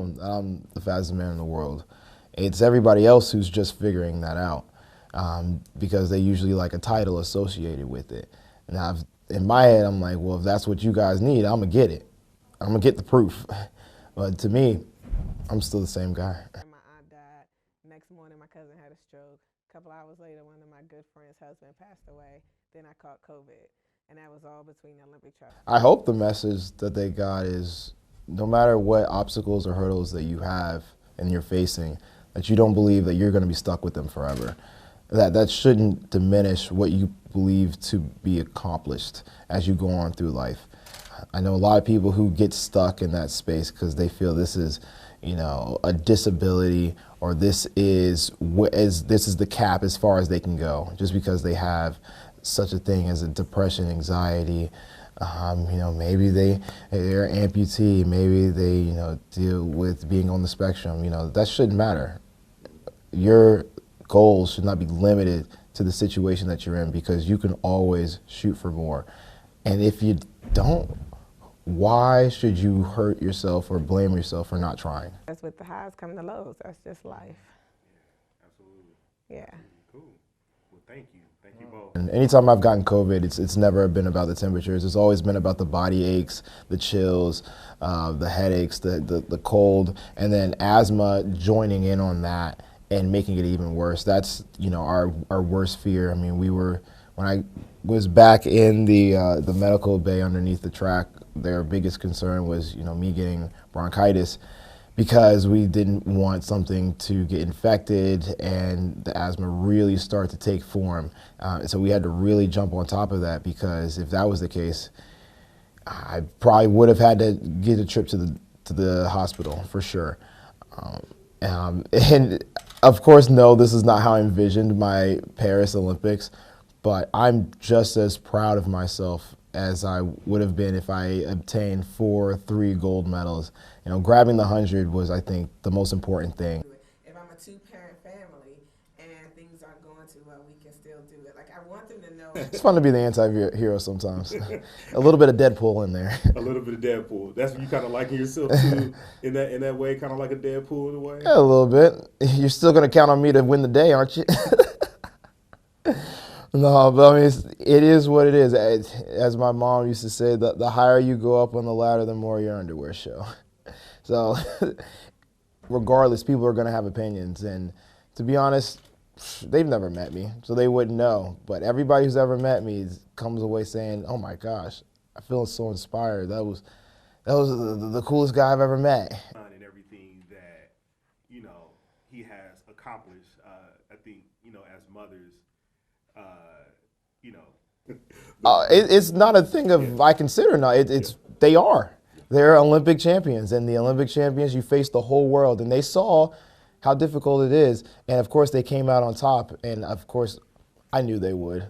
I'm the fastest man in the world. It's everybody else who's just figuring that out because they usually like a title associated with it. Now, in my head, I'm like, well, if that's what you guys need, I'm going to get it. I'm going to get the proof. But to me, I'm still the same guy. My aunt died. Next morning, my cousin had a stroke. A couple hours later, one of my good friends' husband passed away. Then I caught COVID. And that was all between the Olympic trials. I hope the message that they got is no matter what obstacles or hurdles that you have and you're facing, that you don't believe that you're going to be stuck with them forever. That shouldn't diminish what you believe to be accomplished as you go on through life. I know a lot of people who get stuck in that space because they feel this is, a disability, or this is the cap as far as they can go, just because they have such a thing as a depression, anxiety. Maybe they're amputee, maybe they deal with being on the spectrum. That shouldn't matter. Your goals should not be limited to the situation that you're in, because you can always shoot for more. And if you don't, why should you hurt yourself or blame yourself for not trying? That's with the highs come the lows. That's just life. Yeah, absolutely. Yeah. Cool. Well, thank you. Thank you both. And anytime I've gotten COVID, it's never been about the temperatures. It's always been about the body aches, the chills, the headaches, the cold, and then asthma joining in on that and making it even worse. That's our worst fear. I mean, when I was back in the medical bay underneath the track, their biggest concern was me getting bronchitis, because we didn't want something to get infected and the asthma really start to take form. So we had to really jump on top of that, because if that was the case, I probably would have had to get a trip to the hospital for sure. And of course, no, this is not how I envisioned my Paris Olympics, but I'm just as proud of myself as I would have been if I obtained 3 gold medals. Grabbing the 100 was, I think, the most important thing. If I'm a 2-parent family and things aren't going too well, we can still do it. Like, I want them to know. It's fun to be the anti-hero sometimes. A little bit of Deadpool in there. A little bit of Deadpool. That's what you kind of liking yourself too, in that way, kind of like a Deadpool in a way? Yeah, a little bit. You're still going to count on me to win the day, aren't you? No, but I mean, it is what it is. As my mom used to say, the higher you go up on the ladder, the more your underwear show. So regardless, people are going to have opinions. And to be honest, they've never met me, so they wouldn't know. But everybody who's ever met me comes away saying, oh my gosh, I feel so inspired. That was the coolest guy I've ever met. And everything that, he has accomplished, I think, as mothers, it's not a thing of I consider not. They are. They're Olympic champions, and the Olympic champions, you face the whole world, and they saw how difficult it is, and of course they came out on top, and of course I knew they would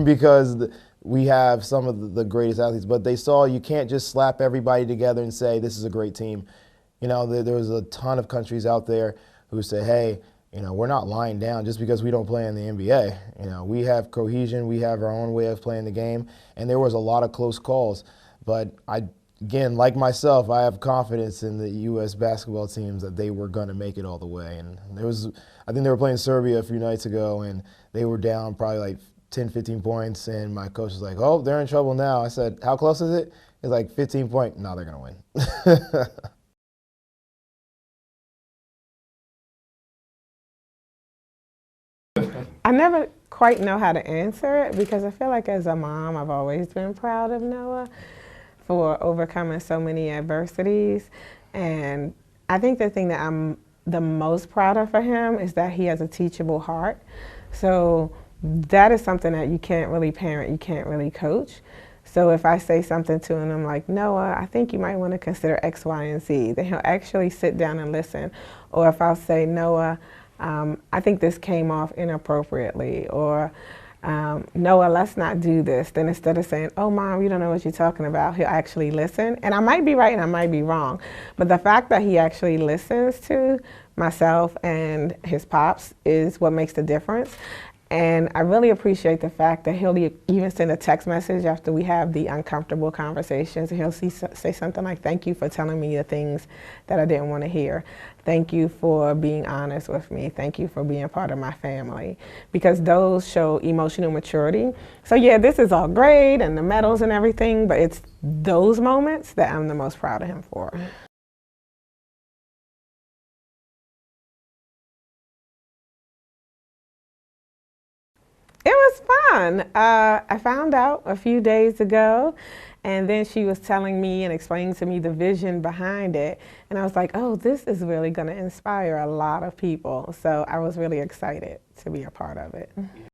because we have some of the greatest athletes, but they saw you can't just slap everybody together and say this is a great team. There was a ton of countries out there who say, hey, we're not lying down just because we don't play in the NBA. We have cohesion, we have our own way of playing the game, and there was a lot of close calls. But again, like myself, I have confidence in the U.S. basketball teams that they were going to make it all the way. And I think they were playing Serbia a few nights ago, and they were down probably like 10, 15 points, and my coach was like, oh, they're in trouble now. I said, how close is it? It's like 15 points. No, they're going to win. I never quite know how to answer it, because I feel like as a mom, I've always been proud of Noah for overcoming so many adversities. And I think the thing that I'm the most proud of for him is that he has a teachable heart. So that is something that you can't really parent, you can't really coach. So if I say something to him, I'm like, Noah, I think you might want to consider X, Y, and Z, then he'll actually sit down and listen. Or if I'll say, Noah, I think this came off inappropriately, or Noah, let's not do this. Then instead of saying, oh, Mom, you don't know what you're talking about, he'll actually listen. And I might be right and I might be wrong, but the fact that he actually listens to myself and his pops is what makes the difference. And I really appreciate the fact that he'll even send a text message after we have the uncomfortable conversations. And he'll say something like, thank you for telling me the things that I didn't want to hear. Thank you for being honest with me. Thank you for being part of my family. Because those show emotional maturity. So yeah, this is all great and the medals and everything, but it's those moments that I'm the most proud of him for. It was fun. I found out a few days ago, and then she was telling me and explaining to me the vision behind it. And I was like, oh, this is really going to inspire a lot of people. So I was really excited to be a part of it.